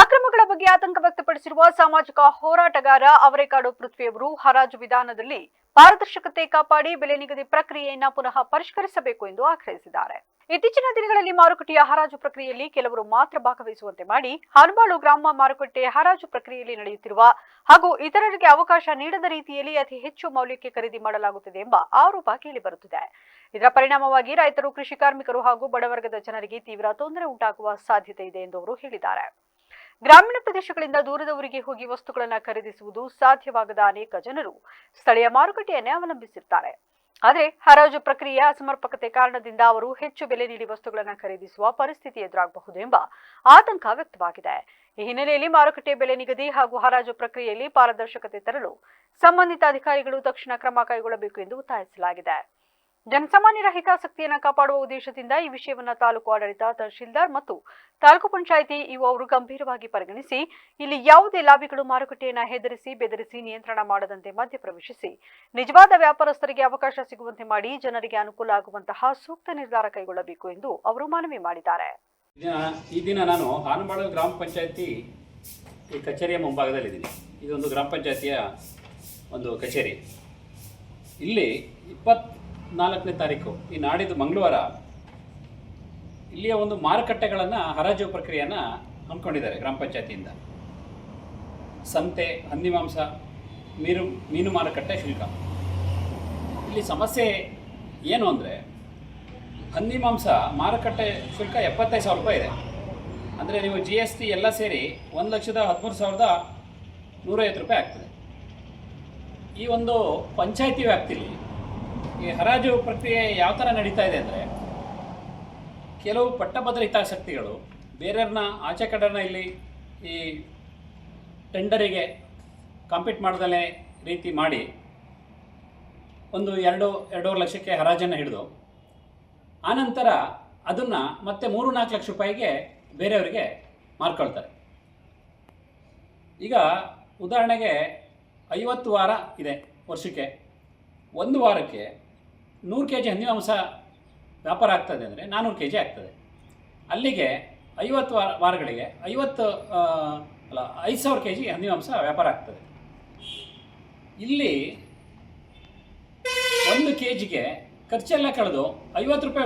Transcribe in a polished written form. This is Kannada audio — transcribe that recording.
ಅಕ್ರಮಗಳ ಬಗ್ಗೆ ಆತಂಕ ವ್ಯಕ್ತಪಡಿಸಿರುವ ಸಾಮಾಜಿಕ ಹೋರಾಟಗಾರ ಅವರೇಕಾಡು ಪೃಥ್ವಿಯವರು ಹರಾಜು ವಿಧಾನದಲ್ಲಿ ಪಾರದರ್ಶಕತೆ ಕಾಪಾಡಿ ಬೆಲೆ ನಿಗದಿ ಪ್ರಕ್ರಿಯೆಯನ್ನು ಪುನಃ ಪರಿಷ್ಕರಿಸಬೇಕು ಎಂದು ಆಗ್ರಹಿಸಿದ್ದಾರೆ. ಇತ್ತೀಚಿನ ದಿನಗಳಲ್ಲಿ ಮಾರುಕಟ್ಟೆಯ ಹರಾಜು ಪ್ರಕ್ರಿಯೆಯಲ್ಲಿ ಕೆಲವರು ಮಾತ್ರ ಭಾಗವಹಿಸುವಂತೆ ಮಾಡಿ ಹಾನಬಾಳು ಗ್ರಾಮ ಮಾರುಕಟ್ಟೆ ಹರಾಜು ಪ್ರಕ್ರಿಯೆಯಲ್ಲಿ ನಡೆಯುತ್ತಿರುವ ಹಾಗೂ ಇತರರಿಗೆ ಅವಕಾಶ ನೀಡದ ರೀತಿಯಲ್ಲಿ ಅತಿ ಹೆಚ್ಚು ಮೌಲ್ಯಕ್ಕೆ ಖರೀದಿ ಮಾಡಲಾಗುತ್ತಿದೆ ಎಂಬ ಆರೋಪ ಕೇಳಿಬರುತ್ತಿದೆ. ಇದರ ಪರಿಣಾಮವಾಗಿ ರೈತರು, ಕೃಷಿ ಕಾರ್ಮಿಕರು ಹಾಗೂ ಬಡವರ್ಗದ ಜನರಿಗೆ ತೀವ್ರ ತೊಂದರೆ ಉಂಟಾಗುವ ಸಾಧ್ಯತೆ ಇದೆ ಎಂದು ಅವರು ಹೇಳಿದ್ದಾರೆ. ಗ್ರಾಮೀಣ ಪ್ರದೇಶಗಳಿಂದ ದೂರದ ಊರಿಗೆ ಹೋಗಿ ವಸ್ತುಗಳನ್ನು ಖರೀದಿಸುವುದು ಸಾಧ್ಯವಾಗದ ಅನೇಕ ಜನರು ಸ್ಥಳೀಯ ಮಾರುಕಟ್ಟೆಯನ್ನೇ ಅವಲಂಬಿಸಿರುತ್ತಾರೆ. ಆದರೆ ಹರಾಜು ಪ್ರಕ್ರಿಯೆಯ ಅಸಮರ್ಪಕತೆ ಕಾರಣದಿಂದ ಅವರು ಹೆಚ್ಚು ಬೆಲೆ ನೀಡಿ ವಸ್ತುಗಳನ್ನು ಖರೀದಿಸುವ ಪರಿಸ್ಥಿತಿ ಎದುರಾಗಬಹುದು ಎಂಬ ಆತಂಕ ವ್ಯಕ್ತವಾಗಿದೆ. ಈ ಹಿನ್ನೆಲೆಯಲ್ಲಿ ಮಾರುಕಟ್ಟೆ ಬೆಲೆ ನಿಗದಿ ಹಾಗೂ ಹರಾಜು ಪ್ರಕ್ರಿಯೆಯಲ್ಲಿ ಪಾರದರ್ಶಕತೆ ತರಲು ಸಂಬಂಧಿತ ಅಧಿಕಾರಿಗಳು ತಕ್ಷಣ ಕ್ರಮ ಕೈಗೊಳ್ಳಬೇಕು ಎಂದು ಒತ್ತಾಯಿಸಲಾಗಿದೆ. ಜನಸಾಮಾನ್ಯರ ಹಿತಾಸಕ್ತಿಯನ್ನು ಕಾಪಾಡುವ ಉದ್ದೇಶದಿಂದ ಈ ವಿಷಯವನ್ನು ತಾಲೂಕು ಆಡಳಿತ, ತಹಶೀಲ್ದಾರ್ ಮತ್ತು ತಾಲೂಕು ಪಂಚಾಯಿತಿ ಇಒ ಅವರು ಗಂಭೀರವಾಗಿ ಪರಿಗಣಿಸಿ ಇಲ್ಲಿ ಯಾವುದೇ ಲಾಬಿಗಳು ಮಾರುಕಟ್ಟೆಯನ್ನು ಹೆದರಿಸಿ, ಬೆದರಿಸಿ ನಿಯಂತ್ರಣ ಮಾಡದಂತೆ ಮಧ್ಯಪ್ರವೇಶಿಸಿ ನಿಜವಾದ ವ್ಯಾಪಾರಸ್ಥರಿಗೆ ಅವಕಾಶ ಸಿಗುವಂತೆ ಮಾಡಿ ಜನರಿಗೆ ಅನುಕೂಲ ಆಗುವಂತಹ ಸೂಕ್ತ ನಿರ್ಧಾರ ಕೈಗೊಳ್ಳಬೇಕು ಎಂದು ಅವರು ಮನವಿ ಮಾಡಿದ್ದಾರೆ. ಈ ದಿನ ನಾನು ಹಾನಬಾಳು ಗ್ರಾಮ ಪಂಚಾಯಿತಿ ಕಚೇರಿಯ ಮುಂಭಾಗದಲ್ಲಿದ್ದೀನಿ. ಇದೊಂದು ಗ್ರಾಮ ಪಂಚಾಯಿತಿಯ ಒಂದು ಕಚೇರಿ. ಇಲ್ಲಿ 24ನೇ ತಾರೀಕು ಈ ನಾಡಿದ್ದು ಮಂಗಳವಾರ ಇಲ್ಲಿಯ ಒಂದು ಮಾರುಕಟ್ಟೆಗಳನ್ನು ಹರಾಜು ಪ್ರಕ್ರಿಯೆಯನ್ನು ಹಮ್ಮಿಕೊಂಡಿದ್ದಾರೆ ಗ್ರಾಮ ಪಂಚಾಯತಿಯಿಂದ. ಸಂತೆ, ಹಂದಿ ಮಾಂಸ, ಮೀನು ಮಾರುಕಟ್ಟೆ ಶುಲ್ಕ. ಇಲ್ಲಿ ಸಮಸ್ಯೆ ಏನು ಅಂದರೆ, ಹಂದಿ ಮಾಂಸ ಮಾರುಕಟ್ಟೆ ಶುಲ್ಕ 75,000 ರೂಪಾಯಿ ಇದೆ. ಅಂದರೆ ನೀವು GST ಎಲ್ಲ ಸೇರಿ 1,13,150 ರೂಪಾಯಿ ಆಗ್ತದೆ. ಈ ಒಂದು ಪಂಚಾಯಿತಿ ವ್ಯಾಪ್ತಿಯಲ್ಲಿ ಈ ಹರಾಜು ಪ್ರಕ್ರಿಯೆ ಯಾವ ಥರ ನಡೀತಾ ಇದೆ ಅಂದರೆ, ಕೆಲವು ಪಟ್ಟಭದ್ರ ಹಿತಾಸಕ್ತಿಗಳು ಬೇರೆಯವ್ರನ್ನ ಆಚೆ ಕಡೆಯವ್ರನ್ನ ಇಲ್ಲಿ ಈ ಟೆಂಡರಿಗೆ ಕಾಂಪೀಟ್ ಮಾಡ್ದಲೇ ರೀತಿ ಮಾಡಿ ಒಂದು 2-2.5 ಲಕ್ಷಕ್ಕೆ ಹರಾಜನ್ನು ಹಿಡಿದು ಆನಂತರ ಅದನ್ನು ಮತ್ತೆ 3-4 ಲಕ್ಷ ರೂಪಾಯಿಗೆ ಬೇರೆಯವರಿಗೆ ಮಾರ್ಕೊಳ್ತಾರೆ. ಈಗ ಉದಾಹರಣೆಗೆ 50 ವಾರ ಇದೆ ವರ್ಷಕ್ಕೆ. ಒಂದು ವಾರಕ್ಕೆ 100 kg ಹಂದಿ ಮಾಂಸ ವ್ಯಾಪಾರ ಆಗ್ತದೆ ಅಂದರೆ 400 kg ಆಗ್ತದೆ. ಅಲ್ಲಿಗೆ 50 ವಾರಗಳಿಗೆ 5,000 kg ಹಂದಿ ಮಾಂಸ ವ್ಯಾಪಾರ ಆಗ್ತದೆ. ಇಲ್ಲಿ 1 kgಗೆ ಖರ್ಚೆಲ್ಲ ಕಳೆದು 50 ರೂಪಾಯಿ